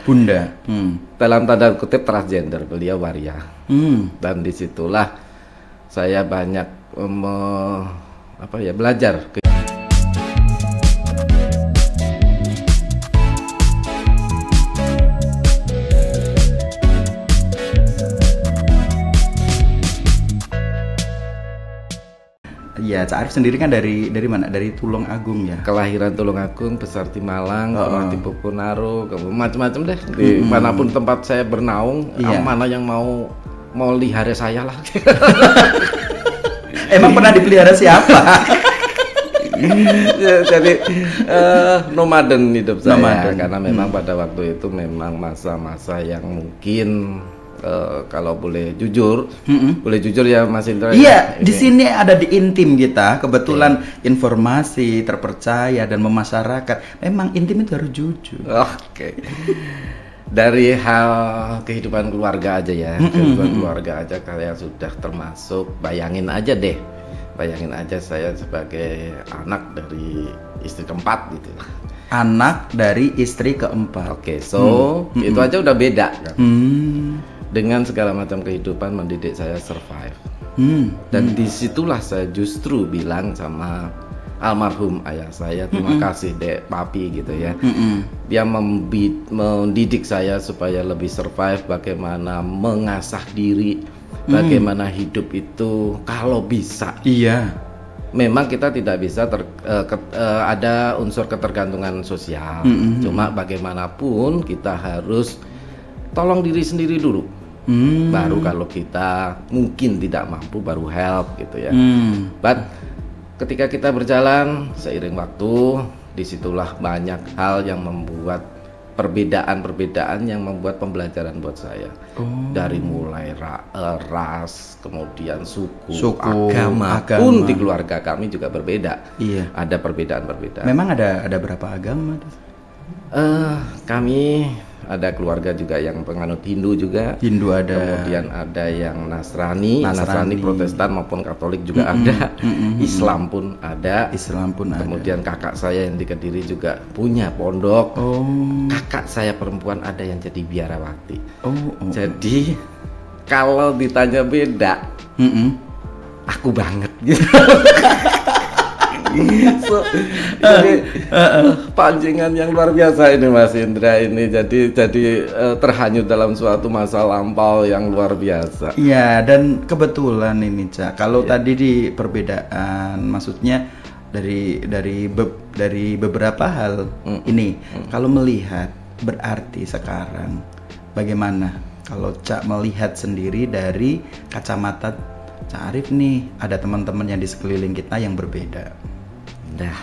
Bunda. Dalam tanda kutip transgender, beliau waria. Dan disitulah saya banyak belajar. Ya, Cak Arif sendiri kan dari mana? Dari Tulungagung ya. Kelahiran Tulungagung, besar di Malang, pernah di Poponaro, macam-macam deh. Di manapun tempat saya bernaung, mana yang mau melihara saya lah. Emang pernah dipelihara siapa? Jadi nomaden hidup saya, karena memang pada waktu itu memang masa-masa yang mungkin kalau boleh jujur ya Mas Indra. Iya, di sini ada di intim kita. Kebetulan informasi terpercaya dan memasyarakat. Memang intim itu harus jujur. Oke. Dari hal kehidupan keluarga aja ya. Kehidupan keluarga aja kalian sudah termasuk. Bayangin aja saya sebagai anak dari istri keempat gitu. Anak dari istri keempat. Oke, itu aja udah beda kan. Dengan segala macam kehidupan mendidik saya survive. Dan disitulah saya justru bilang sama almarhum ayah saya, terima kasih Dek Papi gitu ya. Dia mendidik saya supaya lebih survive, bagaimana mengasah diri, bagaimana hidup itu kalau bisa. Iya. Memang kita tidak bisa ada unsur ketergantungan sosial. Cuma bagaimanapun kita harus tolong diri sendiri dulu. Baru kalau kita mungkin tidak mampu baru help gitu ya. But ketika kita berjalan seiring waktu, disitulah banyak hal yang membuat perbedaan yang membuat pembelajaran buat saya. Dari mulai ras, kemudian suku, agama pun di keluarga kami juga berbeda. Iya. Ada perbedaan-perbedaan. Memang ada berapa agama? Kami ada keluarga juga yang penganut Hindu juga. Hindu ada. Kemudian ada yang Nasrani Protestan maupun Katolik juga ada. Islam pun ada. Kemudian kakak saya yang di Kediri juga punya pondok. Kakak saya perempuan ada yang jadi biarawati. Jadi kalau ditanya beda, aku banget gitu. Jadi pancingan yang luar biasa ini Mas Indra ini, jadi terhanyut dalam suatu masa lampau yang luar biasa. Iya, dan kebetulan ini Cak, kalau tadi di perbedaan maksudnya dari beberapa hal ini, kalau melihat berarti sekarang bagaimana kalau Cak melihat sendiri dari kacamata Cak Arif nih, ada teman-teman yang di sekeliling kita yang berbeda.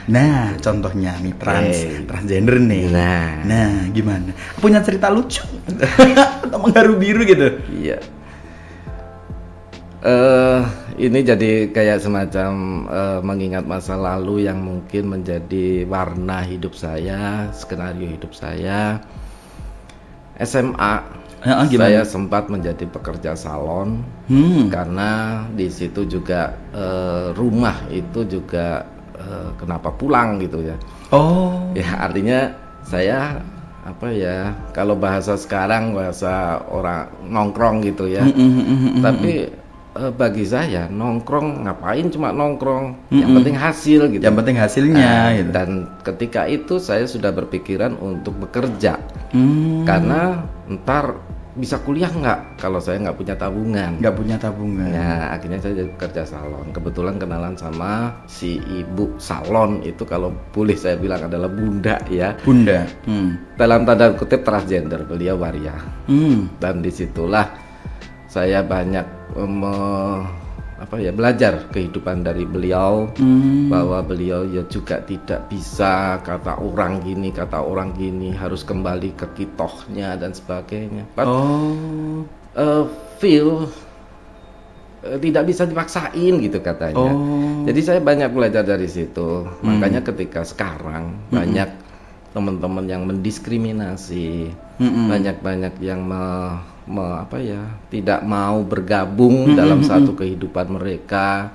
Nah, contohnya nih transgender nih. Nah, gimana? Punya cerita lucu atau mengharu biru gitu? Iya. Ini jadi kayak semacam mengingat masa lalu yang mungkin menjadi warna hidup saya, skenario hidup saya. SMA, saya sempat menjadi pekerja salon karena di situ juga rumah itu juga kenapa pulang gitu ya. Ya artinya saya kalau bahasa sekarang bahasa orang nongkrong gitu ya. Tapi bagi saya nongkrong ngapain cuma nongkrong, yang penting hasil gitu. Yang penting hasilnya gitu. Dan ketika itu saya sudah berpikiran untuk bekerja. Karena ntar bisa kuliah nggak kalau saya nggak punya tabungan. Ya akhirnya saya jadi pekerja salon. Kebetulan kenalan sama si ibu salon itu, kalau boleh saya bilang adalah bunda ya. Dalam tanda kutip transgender, beliau waria. Dan disitulah saya banyak belajar kehidupan dari beliau, bahwa beliau ya juga tidak bisa kata orang gini harus kembali ke kitohnya dan sebagainya. Feel tidak bisa dipaksain gitu katanya. Jadi saya banyak belajar dari situ. Makanya ketika sekarang banyak teman-teman yang mendiskriminasi, banyak yang tidak mau bergabung dalam satu kehidupan mereka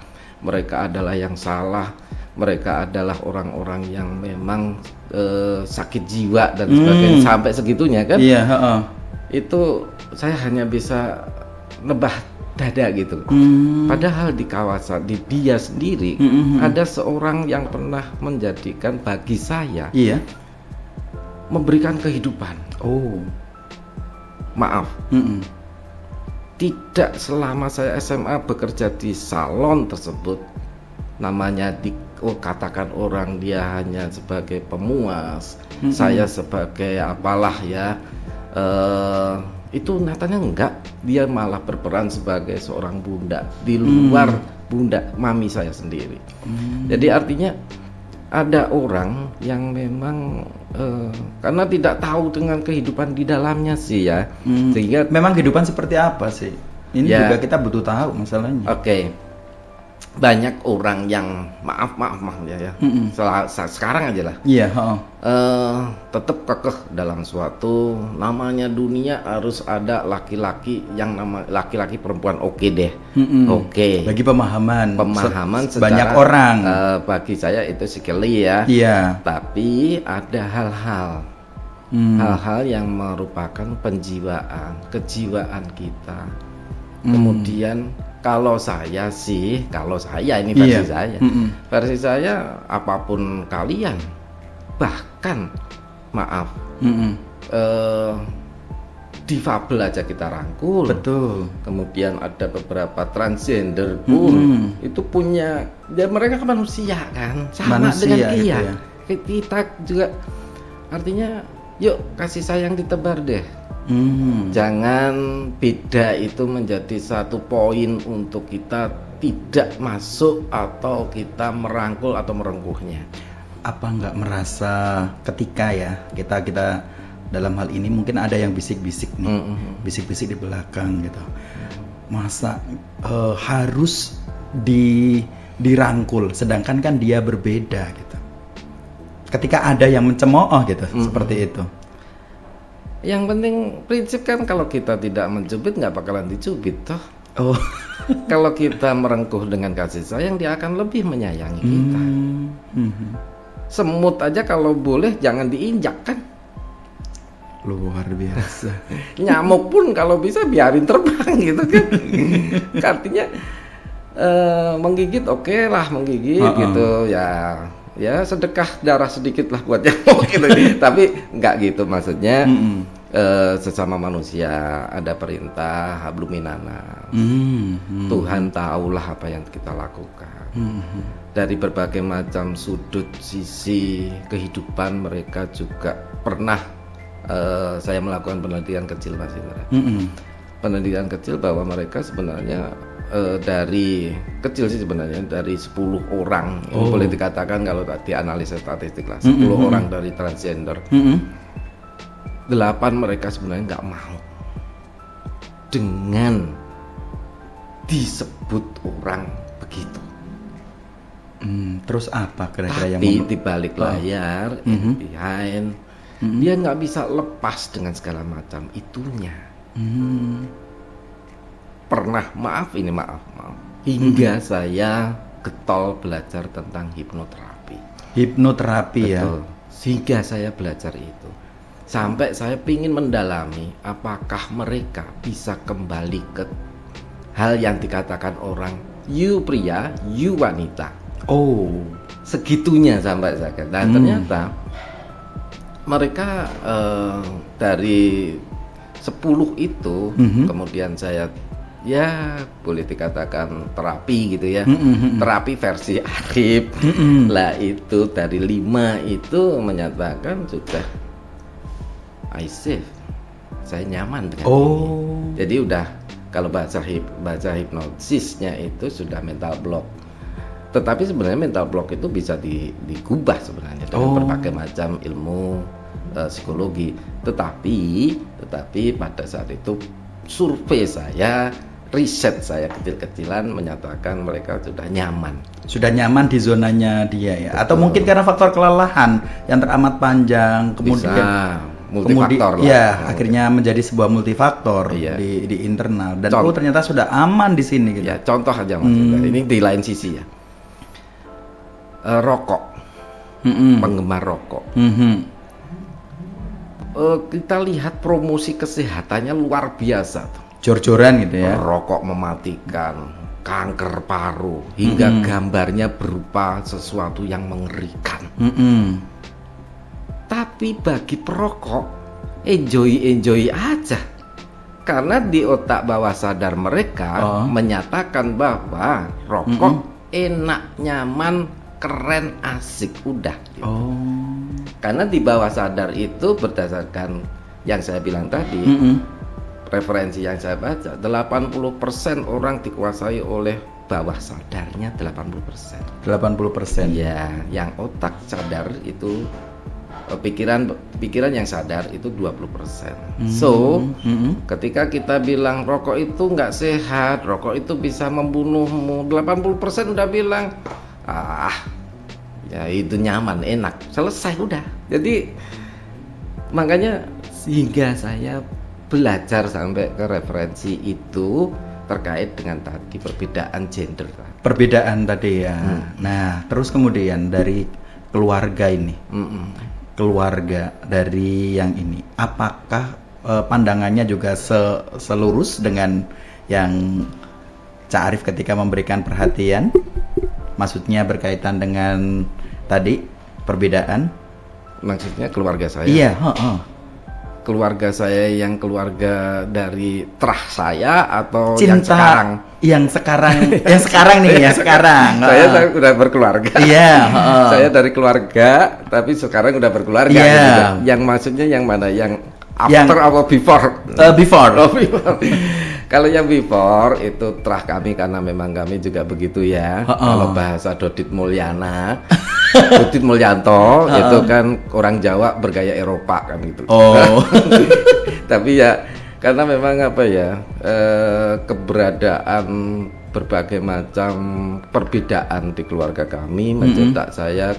adalah yang salah, mereka adalah orang-orang yang memang sakit jiwa dan sebagainya, sampai segitunya kan. Iya, Itu saya hanya bisa nebah dada gitu. Padahal di kawasan di dia sendiri ada seorang yang pernah menjadikan bagi saya, iya, memberikan kehidupan. oh, Maaf, tidak selama saya SMA bekerja di salon tersebut, namanya katakan orang dia hanya sebagai pemuas, saya sebagai apalah ya, itu nyatanya enggak, dia malah berperan sebagai seorang bunda di luar bunda mami saya sendiri. Jadi artinya ada orang yang memang karena tidak tahu dengan kehidupan di dalamnya sih ya, sehingga memang kehidupan seperti apa sih? Ini ya, juga kita butuh tahu masalahnya. Oke. Banyak orang yang maaf ya. Sekarang aja lah. Iya, Tetap kekeh dalam suatu, namanya dunia harus ada laki-laki yang nama laki-laki perempuan, oke deh. Oke. Bagi pemahaman secara, banyak orang. Bagi saya itu sekali ya. Iya. Tapi ada hal-hal yang merupakan kejiwaan kita. Kemudian kalau saya ini versi saya, versi saya apapun kalian, bahkan maaf, difabel aja kita rangkul. Betul. Kemudian ada beberapa transgender pun itu punya, ya mereka kan manusia kan, sama manusia, dengan gitu ya. Kita juga, artinya yuk kasih sayang ditebar deh. Jangan beda itu menjadi satu poin untuk kita tidak masuk atau kita merangkul atau merengkuhnya. Apa nggak merasa ketika ya kita dalam hal ini mungkin ada yang bisik-bisik nih, bisik-bisik di belakang gitu. Masa harus dirangkul, sedangkan kan dia berbeda gitu. Ketika ada yang mencemooh gitu, seperti itu. Yang penting prinsip kan, kalau kita tidak mencubit nggak bakalan dicubit toh. Oh. Kalau kita merengkuh dengan kasih sayang, dia akan lebih menyayangi kita. Semut aja kalau boleh jangan diinjak kan. Luar biasa. Nyamuk pun kalau bisa biarin terbang gitu kan. Artinya menggigit oke lah, menggigit gitu ya. Ya sedekah darah sedikit lah buat nyamuk gitu. Tapi nggak gitu maksudnya. Sesama manusia ada perintah hablum minannas. Tuhan tahulah apa yang kita lakukan. Dari berbagai macam sudut sisi kehidupan mereka juga pernah saya melakukan penelitian kecil, Mas Indra. Penelitian kecil bahwa mereka sebenarnya dari kecil sih sebenarnya, dari 10 orang ini boleh dikatakan kalau dianalisis statistik lah, 10 orang dari transgender, 8 mereka sebenarnya nggak mau dengan disebut orang begitu. Terus apa kira-kira yang di balik layar, behind, dia nggak bisa lepas dengan segala macam itunya. Pernah maaf hingga saya getol belajar tentang hipnoterapi. Hipnoterapi. Betul. Ya. Sehingga saya belajar itu, sampai saya ingin mendalami apakah mereka bisa kembali ke hal yang dikatakan orang, you pria, you wanita. Oh, segitunya sampai saya. Dan ternyata mereka dari 10 itu, kemudian saya ya boleh dikatakan terapi gitu ya, terapi versi Arif. Lah itu dari 5 itu menyatakan sudah I safe, saya nyaman dengan ini. Jadi udah, kalau baca hipnosisnya itu sudah mental block. Tetapi sebenarnya mental block itu bisa digubah sebenarnya dengan berbagai macam ilmu psikologi. Tetapi pada saat itu survei saya, riset saya kecil-kecilan menyatakan mereka sudah nyaman. Sudah nyaman di zonanya dia ya. Atau mungkin karena faktor kelelahan yang teramat panjang, kemudian multifaktor lah. Ya, akhirnya menjadi sebuah multifaktor di internal. Dan ternyata sudah aman di sini gitu. Ya, contoh aja Mas. Ini di lain sisi ya. rokok, penggemar rokok. Kita lihat promosi kesehatannya luar biasa tuh. Jor-joran gitu ya. Rokok mematikan, kanker paru, hingga gambarnya berupa sesuatu yang mengerikan. Tapi bagi perokok, enjoy aja. Karena di otak bawah sadar mereka menyatakan bahwa rokok enak, nyaman, keren, asik, udah gitu. Karena di bawah sadar itu berdasarkan yang saya bilang tadi, referensi yang saya baca, 80% orang dikuasai oleh bawah sadarnya 80%. 80%. Ya, yang otak sadar itu pikiran yang sadar itu 20%. So, ketika kita bilang rokok itu nggak sehat, rokok itu bisa membunuhmu, 80% udah bilang, ya itu nyaman, enak, selesai udah. Jadi makanya sehingga saya belajar sampai ke referensi itu terkait dengan tadi perbedaan gender. Perbedaan tadi ya. Nah, terus kemudian dari keluarga ini. Keluarga dari yang ini, apakah pandangannya juga selurus dengan yang Cak Arif ketika memberikan perhatian? Maksudnya berkaitan dengan tadi perbedaan? Maksudnya keluarga saya? Iya. Keluarga saya yang keluarga dari terah saya atau Cinta yang sekarang? Yang sekarang nih ya sekarang. Saya udah berkeluarga. Iya. Saya dari keluarga, tapi sekarang udah berkeluarga. Gitu. Yang maksudnya yang mana? Yang after atau before? Before. Kalau yang before itu terah kami karena memang kami juga begitu ya. Kalau bahasa Dodit Mulyana, Dodit Mulyanto itu kan orang Jawa bergaya Eropa kan gitu. Tapi ya karena memang apa ya, keberadaan berbagai macam perbedaan di keluarga kami mencetak saya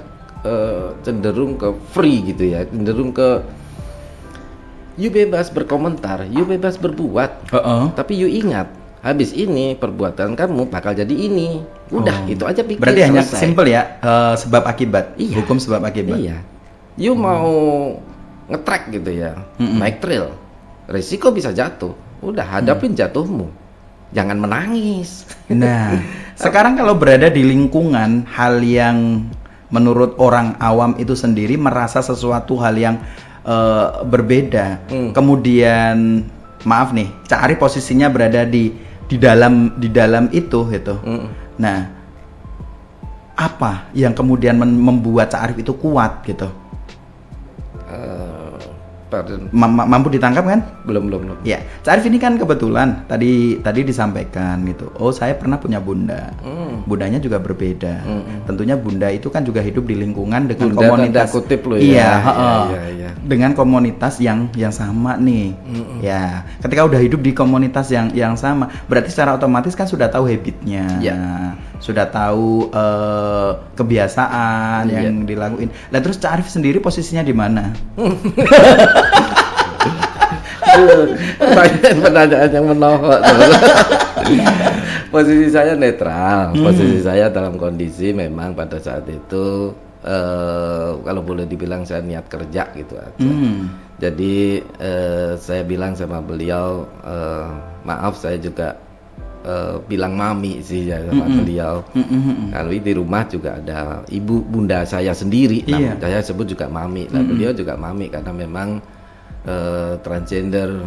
cenderung ke free gitu ya, cenderung ke you bebas berkomentar, you bebas berbuat, tapi you ingat habis ini perbuatan kamu bakal jadi ini. Udah itu aja pikir. Berarti hanya selesai. simple ya, sebab akibat. Iya. Hukum sebab akibat. Iya. You mau nge-track gitu ya, naik trail, risiko bisa jatuh. Udah hadapin jatuhmu, jangan menangis. Nah, sekarang kalau berada di lingkungan hal yang menurut orang awam itu sendiri merasa sesuatu hal yang berbeda. Kemudian maaf nih, Cak Arif posisinya berada di dalam itu gitu. Nah, apa yang kemudian membuat Cak Arif itu kuat gitu? Mampu ditangkap kan? Belum. Ya, Cak Arif ini kan kebetulan tadi disampaikan gitu. Oh, saya pernah punya bunda. Bundanya juga berbeda. Tentunya bunda itu kan juga hidup di lingkungan dengan bunda komunitas. Tanda kutip loh iya, iya. Dengan komunitas yang sama nih. Ya, ketika udah hidup di komunitas yang sama, berarti secara otomatis kan sudah tahu habitnya. Sudah tahu kebiasaan yang dilakuin. Lah terus Cak Arif sendiri posisinya di mana? Pertanyaan yang menohok. Posisi saya netral. Posisi saya dalam kondisi memang pada saat itu kalau boleh dibilang saya niat kerja gitu aja. Jadi saya bilang sama beliau, maaf saya juga bilang mami sih ya sama beliau. Kalau di rumah juga ada ibu bunda saya sendiri, saya sebut juga mami. Nah beliau juga mami karena memang transgender,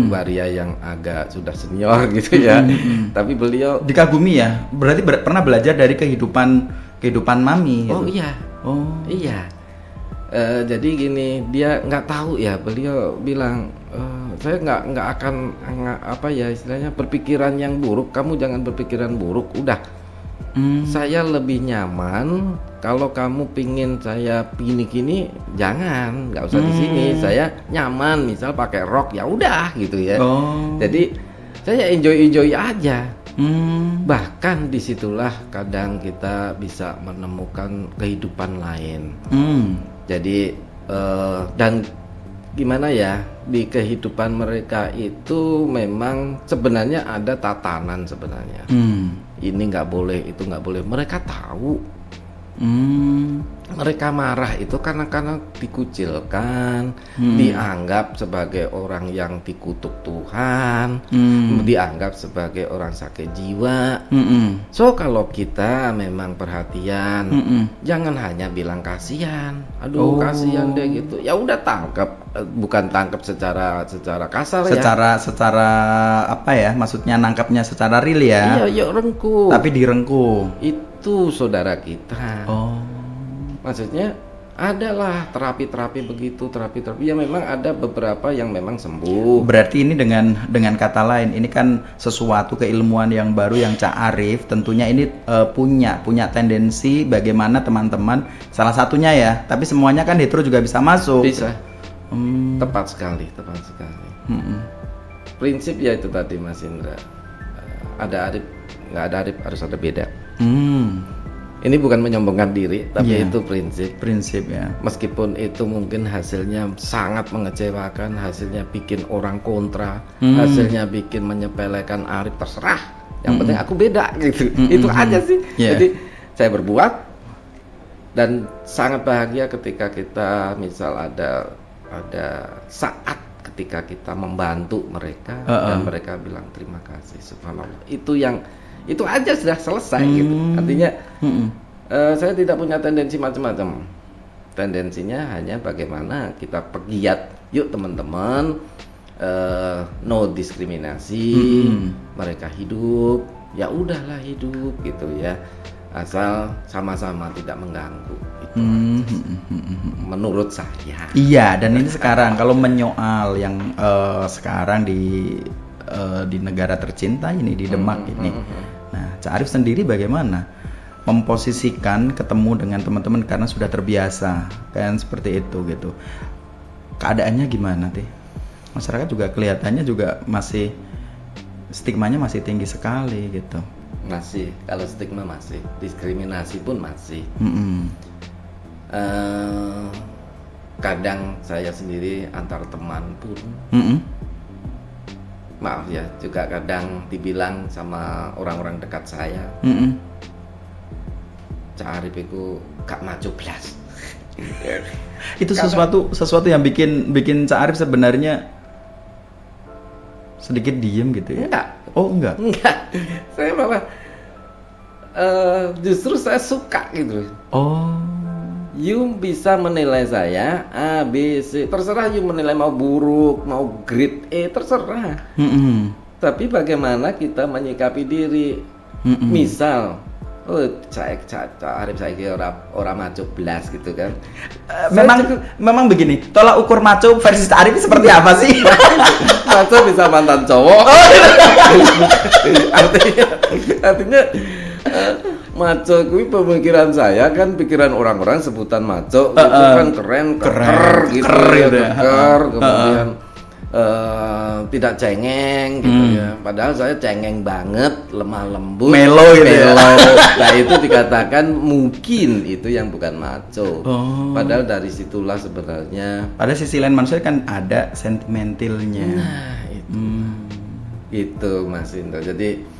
waria yang agak sudah senior gitu ya. Tapi beliau dikagumi ya. Berarti pernah belajar dari kehidupan mami. Oh gitu. iya. Oh iya. Jadi gini, dia nggak tahu ya. Beliau bilang saya nggak akan apa ya istilahnya berpikiran yang buruk. Kamu jangan berpikiran buruk. Udah. Saya lebih nyaman kalau kamu pingin saya gini jangan, nggak usah di sini. Saya nyaman, misal pakai rok ya udah gitu ya. Jadi saya enjoy aja. Bahkan disitulah kadang kita bisa menemukan kehidupan lain. Jadi dan gimana ya, di kehidupan mereka itu memang sebenarnya ada tatanan sebenarnya. Ini nggak boleh, itu nggak boleh. Mereka tahu Mereka marah itu karena dikucilkan, dianggap sebagai orang yang dikutuk Tuhan, dianggap sebagai orang sakit jiwa. So kalau kita memang perhatian, jangan hanya bilang kasihan, aduh kasihan deh gitu. Ya udah tangkap, bukan tangkap secara kasar ya. Secara apa ya? Maksudnya nangkapnya secara real ya. Iya, rengkuh. Tapi direngkuh. Itu saudara kita. Maksudnya adalah terapi begitu, terapi ya memang ada beberapa yang memang sembuh. Berarti ini dengan kata lain, ini kan sesuatu keilmuan yang baru yang Cak Arif tentunya ini punya tendensi bagaimana teman-teman, salah satunya ya, tapi semuanya kan hetero juga bisa masuk. Bisa. Tepat sekali. Prinsip ya itu tadi Mas Indra. Ada Arif, nggak ada Arif harus ada beda. Ini bukan menyombongkan diri, tapi itu prinsip ya. Meskipun itu mungkin hasilnya sangat mengecewakan, hasilnya bikin orang kontra, hasilnya bikin menyepelekan Arif, terserah. Yang penting aku beda gitu. Itu aja sih. Jadi saya berbuat dan sangat bahagia ketika kita misal ada saat ketika kita membantu mereka dan mereka bilang terima kasih, subhanallah. Itu aja sudah selesai gitu. Artinya saya tidak punya tendensi macam-macam. Tendensinya hanya bagaimana kita pegiat. Yuk teman-teman, no diskriminasi. Mereka hidup, ya udahlah hidup gitu ya. Asal sama-sama tidak mengganggu. Itu menurut saya. Iya, dan ini sekarang kalau menyoal yang sekarang di negara tercinta ini, di Demak ini. Nah, Cak Arif sendiri bagaimana memposisikan ketemu dengan teman-teman karena sudah terbiasa kan seperti itu gitu. Keadaannya gimana Teh? Masyarakat juga kelihatannya juga masih stigmanya masih tinggi sekali gitu. Masih, kalau stigma masih, diskriminasi pun masih. Kadang saya sendiri antar teman pun maaf ya, juga kadang dibilang sama orang-orang dekat saya, Cak Arif itu gak maju blas. Itu sesuatu yang bikin Cak Arif sebenarnya sedikit diem gitu ya? Enggak. Saya malah justru saya suka gitu. You bisa menilai saya A, B, C, terserah you menilai mau buruk, mau grade E, terserah. Tapi bagaimana kita menyikapi diri? Misal, Cak Arif saya kira orang maco belas gitu kan. Memang begini, tolak ukur maco versi Cak Arif seperti apa sih? Maco bisa mantan cowok. Artinya maco kuwi pemikiran saya kan, pikiran orang-orang sebutan maco itu kan keren gitu ya, kemudian tidak cengeng gitu ya. Padahal saya cengeng banget, lemah lembut, melo gitu ya. Nah itu dikatakan mungkin itu yang bukan maco. Padahal dari situlah sebenarnya pada sisi lain manusia kan ada sentimentalnya. Nah itu Mas Indra. Jadi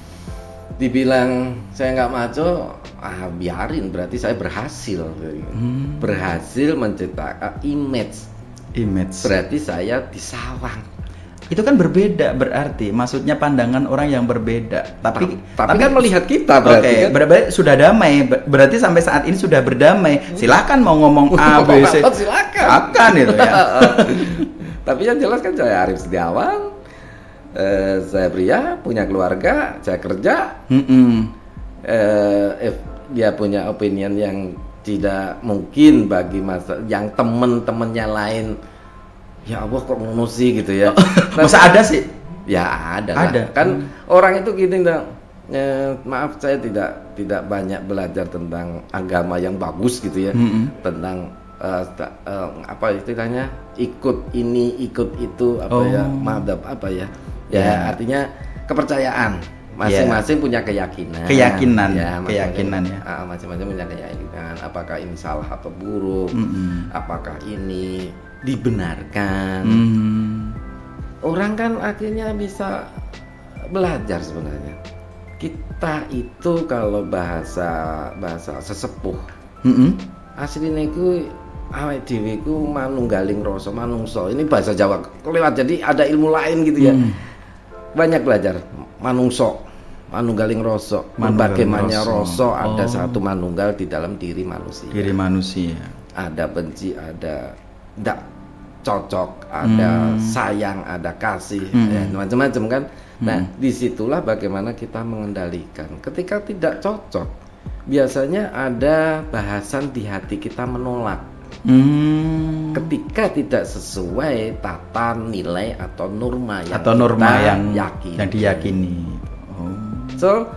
dibilang saya nggak maco, biarin, berarti saya berhasil. Berhasil menciptakan image. Berarti saya disawang. Itu kan berbeda berarti, maksudnya pandangan orang yang berbeda. Tapi kan melihat kita berarti berarti sudah damai. Berarti sampai saat ini sudah berdamai. Silakan mau ngomong A, B, C. Silakan itu ya. Tapi yang jelas kan saya Arif Setiawan. Saya pria, punya keluarga, saya kerja. Dia punya opinion yang tidak mungkin bagi yang temen-temennya lain. Ya Allah kok ngono sih gitu ya. Masa ada sih? Ya ada. Kan orang itu gini maaf saya tidak banyak belajar tentang agama yang bagus gitu ya. Tentang apa istilahnya, ikut ini ikut itu madhab apa ya. Ya artinya kepercayaan, masing-masing punya keyakinan ya. Masing-masing punya keyakinan, apakah ini salah atau buruk, apakah ini dibenarkan. Orang kan akhirnya bisa belajar sebenarnya. Kita itu kalau bahasa sesepuh Asline iku awake dhewe iku manunggaling rasa manungsa. Ini bahasa Jawa kelewat, jadi ada ilmu lain gitu ya. Banyak belajar manungsa, manunggaling rasa. Bagaimana rasa ada satu manunggal di dalam diri manusia. Diri manusia. Ada benci, ada tidak cocok, ada sayang, ada kasih, ya, macam-macam kan. Nah, disitulah bagaimana kita mengendalikan. Ketika tidak cocok, biasanya ada bahasan di hati kita menolak. Ketika tidak sesuai tata nilai atau norma yang yang diyakini. So,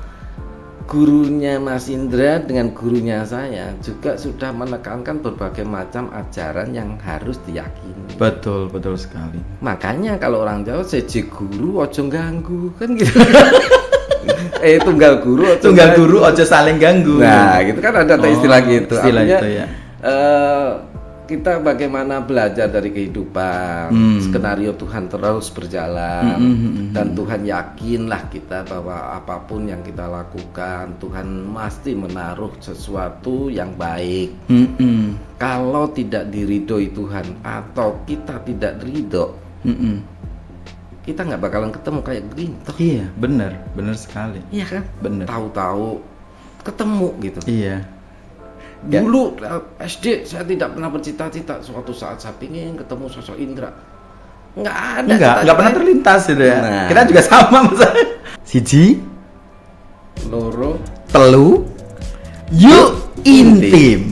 gurunya Mas Indra dengan gurunya saya juga sudah menekankan berbagai macam ajaran yang harus diyakini. Betul sekali. Makanya kalau orang Jawa seje guru ojo ganggu kan gitu. Tunggal guru ojo saling ganggu. Nah, gitu kan ada istilah gitu. Istilah artinya, itu ya. Kita bagaimana belajar dari kehidupan, skenario Tuhan terus berjalan, dan Tuhan yakinlah kita bahwa apapun yang kita lakukan, Tuhan pasti menaruh sesuatu yang baik. Kalau tidak diridhoi Tuhan atau kita tidak ridho, kita nggak bakalan ketemu kayak begini. Iya, benar sekali. Iya kan? Benar. Tahu-tahu ketemu gitu. Iya. Dulu SD saya tidak pernah bercita-cita suatu saat saya ingin ketemu sosok Indra. Nggak pernah terlintas gitu ya. Nah. Kita juga sama Mas. Siji, loro, telu, yuk intim.